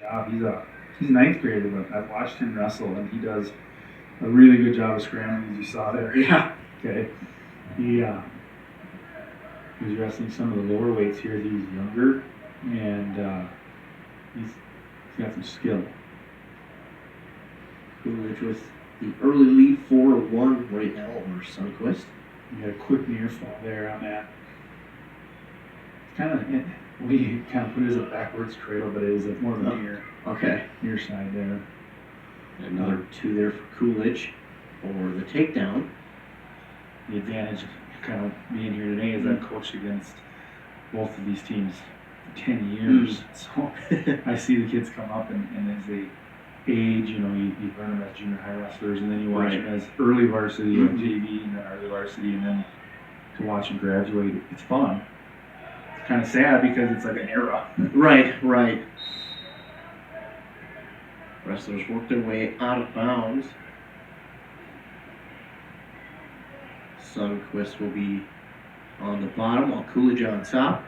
job. He's a ninth grader, but I've watched him wrestle, and he does a really good job of scrambling, as you saw there. Yeah. Okay. He was wrestling some of the lower weights here as he was younger, and he's got some skill. Coolidge with the early lead 4-1 right now over Sunquist. You got a quick near fall there on that. Kind of, we kind of put it as a backwards cradle, but it is more of a near side there. Another 2 there for Coolidge for the takedown. The advantage of kind of being here today is I've coached against both of these teams for 10 years. So I see the kids come up, and as they age, you learn them as junior high wrestlers, and then you watch them as early varsity, JV, and then early varsity, and then to watch them graduate. It's fun. It's kind of sad because it's like an era. Right. Wrestlers work their way out of bounds. Sunquist will be on the bottom while Coolidge on top.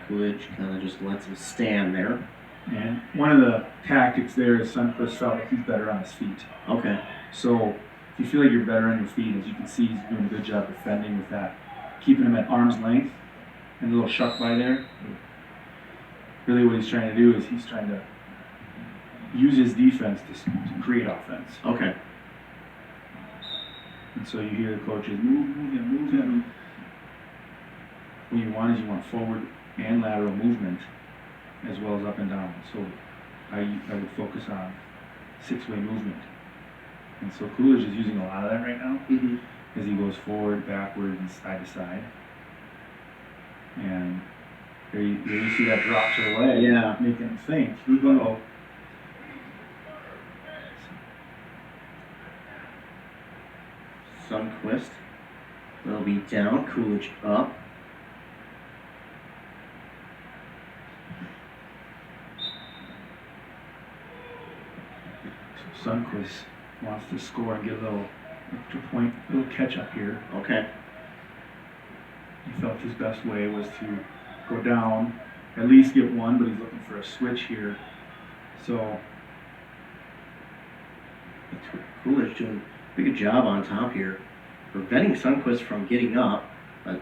Coolidge kind of just lets him stand there. And one of the tactics there is Sunquist felt like he's better on his feet. Okay. So if you feel like you're better on your feet, as you can see, he's doing a good job defending with that, keeping him at arm's length, and a little shuck by there. Really what he's trying to do is he's trying to use his defense to create offense. Okay. And so you hear the coaches, move him. What you want is forward and lateral movement as well as up and down. So I would focus on 6-way movement. And so Coolidge is using a lot of that right now as he goes forward, backward, and side to side. And there you see that drop to the leg, making him think, uh-oh. Sunquist will be down, Coolidge up. Sunquist wants to score and get a little catch up here. Okay. He felt his best way was to go down, at least get one, but he's looking for a switch here. So Coolidge doing a pretty good job on top here, preventing Sunquist from getting up. But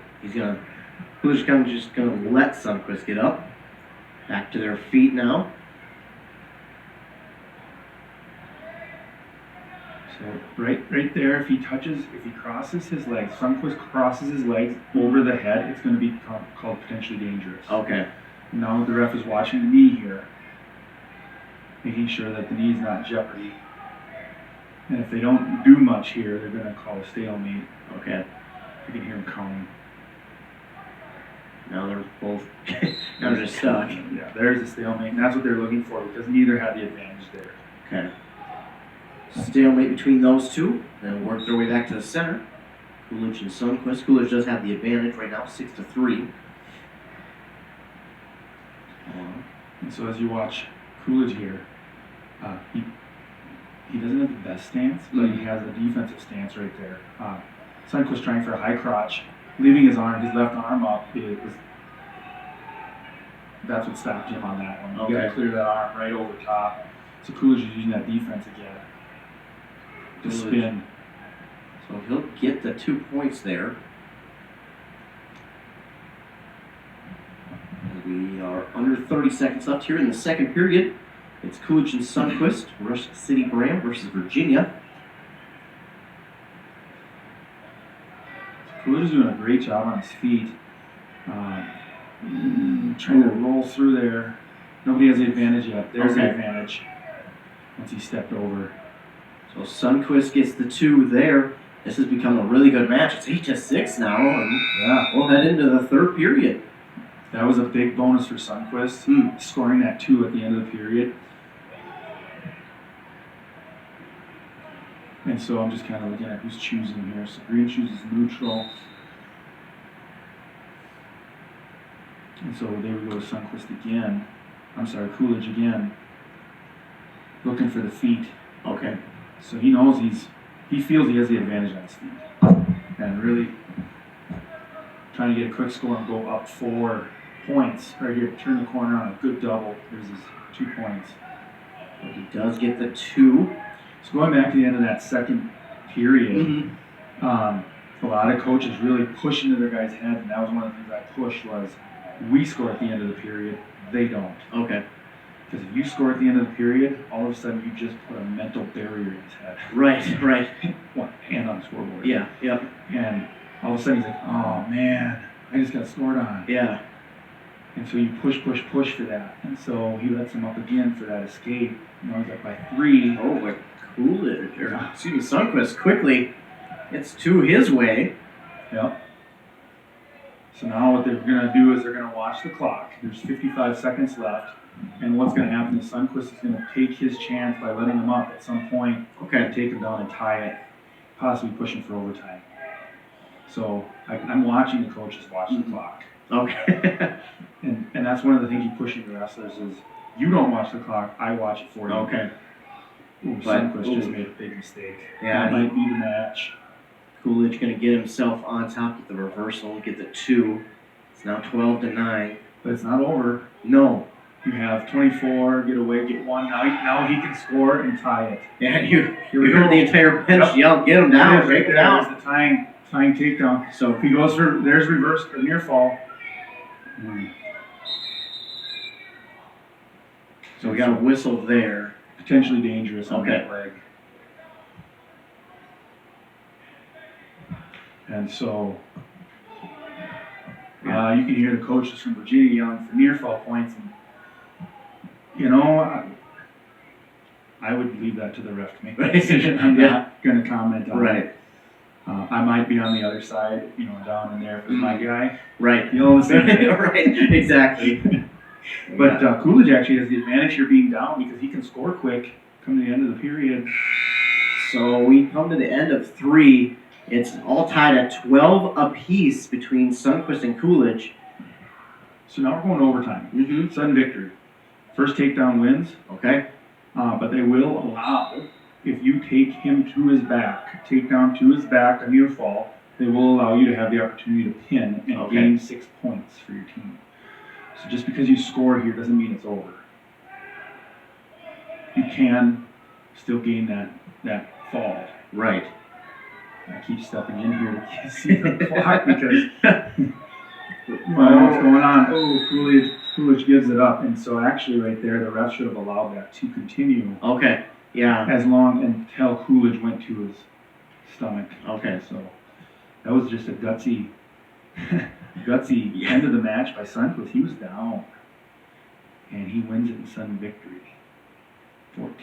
Coolidge just gonna let Sunquist get up. Back to their feet now. So right there, if he crosses his legs, Sunquist crosses his legs over the head, it's going to be called potentially dangerous. Okay. Now the ref is watching the knee here, making sure that the knee is not in jeopardy. And if they don't do much here, they're going to call a stalemate. Okay. You can hear them counting. Now they're both just stuck. Yeah, there's a stalemate, and that's what they're looking for because neither had the advantage there. Okay. Stalemate between those two, then work their way back to the center. Coolidge and Sunquist. Coolidge does have the advantage right now, 6-3. And so as you watch Coolidge here, he doesn't have the best stance, but he has a defensive stance right there. Sunquist trying for a high crotch, leaving his left arm up. That's what stopped him on that one. You got to clear that arm right over top. So Coolidge is using that defense again to spin. So he'll get the 2 points there. We are under 30 seconds left here in the second period. It's Coolidge and Sunquist, Rush City Graham versus Virginia. Coolidge is doing a great job on his feet. Trying to roll through there. Nobody has the advantage yet. There's the advantage once he stepped over. So Sunquist gets the 2 there. This has become a really good match. It's 8-6 now, and we'll head into the third period. That was a big bonus for Sunquist, scoring that 2 at the end of the period. And so I'm just kind of looking at who's choosing here. So green chooses neutral. And so there we go with Sunquist again. Coolidge again. Looking for the feet. Okay. So he knows he feels he has the advantage on his feet. And really, trying to get a quick score and go up 4 points. Right here, turn the corner on a good double. There's his 2 points. But he does get the 2. So going back to the end of that second period, Mm-hmm. a lot of coaches really push into their guys' heads, and that was one of the things I pushed was we score at the end of the period, they don't. Okay. Because if you score at the end of the period, all of a sudden you just put a mental barrier in his head. Right. And on the scoreboard. Yeah, yep. And all of a sudden he's like, oh man, I just got scored on. Yeah. And so you push for that. And so he lets him up again for that escape. You know, he's up by 3. Oh, but Coolidge, or excuse me, Sundquist quickly gets 2 his way. Yep. So now what they're going to do is they're going to watch the clock. There's 55 seconds left. And what's going to happen is Sundquist is going to take his chance by letting him up at some point. Okay. Take him down and tie it, possibly pushing for overtime. So I'm watching the coaches watch the clock. Okay. And that's one of the things you push into wrestlers is you don't watch the clock, I watch it for you. Okay. Ooh, But- Sundquist just made a big mistake. Yeah, That might be the match. Coolidge going to get himself on top with the reversal, get the 2. It's now 12-9. But it's not over. No. You have 24, get away, get 1. Now he can score and tie it. And you Here we heard go. the entire bench Yep. yell, get him down, break it There's down. the tying takedown. So, If he goes for, there's reverse or near fall. so we got a whistle there. Potentially dangerous on Okay. that leg. And so, you can hear the coaches from Virginia yelling for near fall points. And, you know, I would leave that to the ref to make that decision. I'm Yeah. not going to comment on it. Right. I might be on the other side, you know, down in there if it's my guy. Right. You know what I'm saying? Right, exactly. But Coolidge actually has the advantage here being down because he can score quick come to the end of the period. So we come to the end of 3. It's all tied at 12 apiece between Sundquist and Coolidge. So now we're going to overtime. Mm-hmm. Sudden victory. First takedown wins, Okay. but they will allow, if you take him to his back, takedown to his back, a near fall, they will allow you to have the opportunity to pin and Okay. gain 6 points for your team. So just because you score here doesn't mean it's over. You can still gain that fall. Right. I keep stepping in here to see the clock because I don't know what's going on. Oh, Coolidge gives it up, and so actually right there, the ref should have allowed that to continue Okay. Yeah. as long until Coolidge went to his stomach. Okay. So that was just a gutsy end of the match by Sundquist. He was down, and he wins it in sudden victory, 14.